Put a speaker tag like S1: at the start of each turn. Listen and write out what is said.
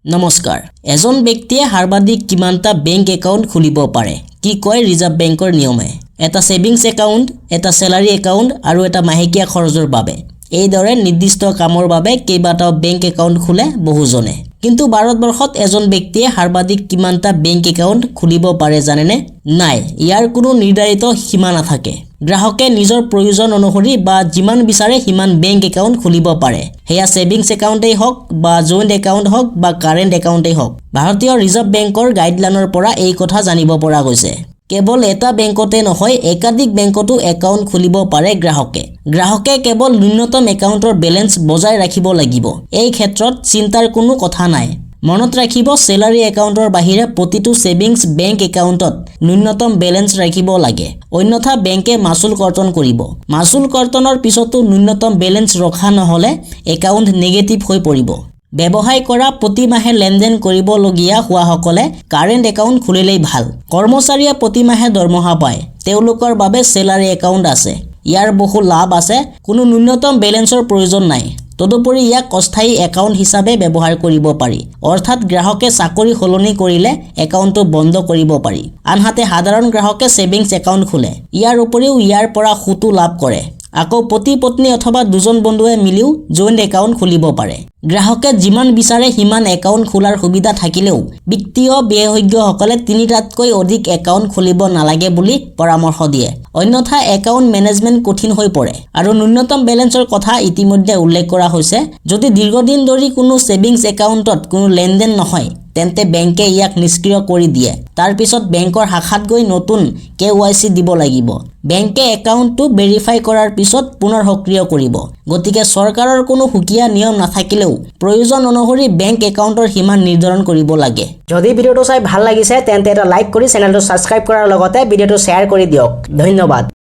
S1: নমস্কাৰ এজন ব্যক্তিয়ে সৰ্বাধিক কিমানটা বেংক একাউণ্ট খুলিব পাৰে কি কয় ৰিজাৰ্ভ বেংকৰ নিয়মে এটা সেভিংস একাউণ্ট এটা স্যালাৰি একাউণ্ট আৰু এটা মাহেকীয়া খৰচৰ বাবে এই দৰে নিৰ্দিষ্ট কামৰ বাবে কেইবাটাও বেংক একাউণ্ট খোলে বহুজনে কিন্তু ভাৰতবৰ্ষত এজন ব্যক্তিয়ে সৰ্বাধিক কিমানটা বেংক একাউণ্ট খুলিব পাৰে জানেনে নাই ইয়াৰ কোনো নিৰ্ধাৰিত সীমা নাথাকে গ্ৰাহকে নিজৰ প্ৰয়োজন অনুসৰি বা যিমান বিচাৰে সিমান বেংক একাউণ্ট খুলিব পাৰে হেয়া সেভিংস একাউণ্টেই হওক বা জয়েন্ট একাউণ্ট হওক বা কাৰেন্ট একাউণ্টেই হওক ভাৰতীয় ৰিজাৰ্ভ বেংকৰ গাইডলাইনৰ পৰা এই কথা জানিব পৰা গৈছে কেৱল এটা বেংকতে নহয় একাধিক বেংকতো একাউণ্ট খুলিব পাৰে গ্ৰাহকে কেৱল ন্যূনতম একাউণ্টৰ বেলেন্স বজাই ৰাখিব লাগিব এই ক্ষেত্ৰত চিন্তাৰ কোনো কথা নাই মনত ৰাখিব স্যালাৰি একাউণ্টৰ বাহিৰে প্ৰতিটো সেভিংস বেংক একাউণ্টত ন্যূনতম বেলেন্স ৰাখিব লাগে অন্যথা বেংকে মাসুল কৰ্তন কৰিব মাসুল কৰ্তনৰ পিছতো ন্যূনতম বেলেন্স ৰখা নহলে একাউণ্ট নেগেটিভ হৈ পৰিব ব্যৱসায় কৰা প্ৰতি মাহে লেনদেন কৰিবলগীয়া হোৱাসকলে কাৰেন্ট একাউণ্ট খুলিলেই ভাল কৰ্মচাৰীয়ে প্ৰতি মাহে দৰমহা পায় তেওঁলোকৰ বাবে স্যালাৰি একাউণ্ট আছে ইয়াৰ বহু লাভ আছে কোনো ন্যূনতম বেলেন্সৰ প্ৰয়োজন নাই তদুপৰি ইয়াক অস্থায়ী একাউণ্ট হিচাপে ব্যৱহাৰ কৰিব পাৰি অৰ্থাৎ গ্ৰাহকে চাকৰি সলনি কৰিলে একাউণ্টটো বন্ধ কৰিব পাৰি আনহাতে সাধাৰণ গ্ৰাহকে সেভিংস একাউণ্ট খোলে ইয়াৰ উপৰিও ইয়াৰ পৰা সুতো লাভ কৰে আকৌ পতি পত্নী অথবা দুজন বন্ধুৱে মিলিও জয়েন্ট একাউণ্ট খুলিব পাৰে গ্ৰাহকে যিমান বিচাৰে সিমান একাউণ্ট খোলাৰ সুবিধা থাকিলেও বিত্তীয় বিশেষজ্ঞসকলে তিনিটাতকৈ অধিক একাউণ্ট খুলিব নালাগে বুলি পৰামৰ্শ দিয়ে অন্যথা একাউণ্ট মেনেজমেণ্ট কঠিন হৈ পৰে আৰু ন্যূনতম বেলেন্সৰ কথা ইতিমধ্যে উল্লেখ কৰা হৈছে যদি দীৰ্ঘদিন ধৰি কোনো সেভিংস একাউণ্টত কোনো লেনদেন নহয় তেন্তে বেংকে ইয়াক নিষ্ক্ৰিয় কৰি দিয়ে তাৰ পিছত বেংকৰ শাখাত গৈ নতুন KYC দিব লাগিব বেংকে একাউণ্টটো ভেৰিফাই কৰাৰ পিছত পুনৰ সক্ৰিয় কৰিব গতিকে চৰকাৰৰ কোনো সুকীয়া নিয়ম নাথাকিলেও প্ৰয়োজন অনুসৰি বেংক একাউণ্টৰ সীমা নিৰ্ধাৰণ কৰিব লাগে যদি ভিডিঅটো চাই ভাল লাগিছে তেন্তে এটা লাইক কৰি চেনেলটো সাবস্ক্ৰাইব কৰাৰ লগতে ভিডিঅটো শ্বেয়াৰ কৰি দিয়ক ধন্যবাদ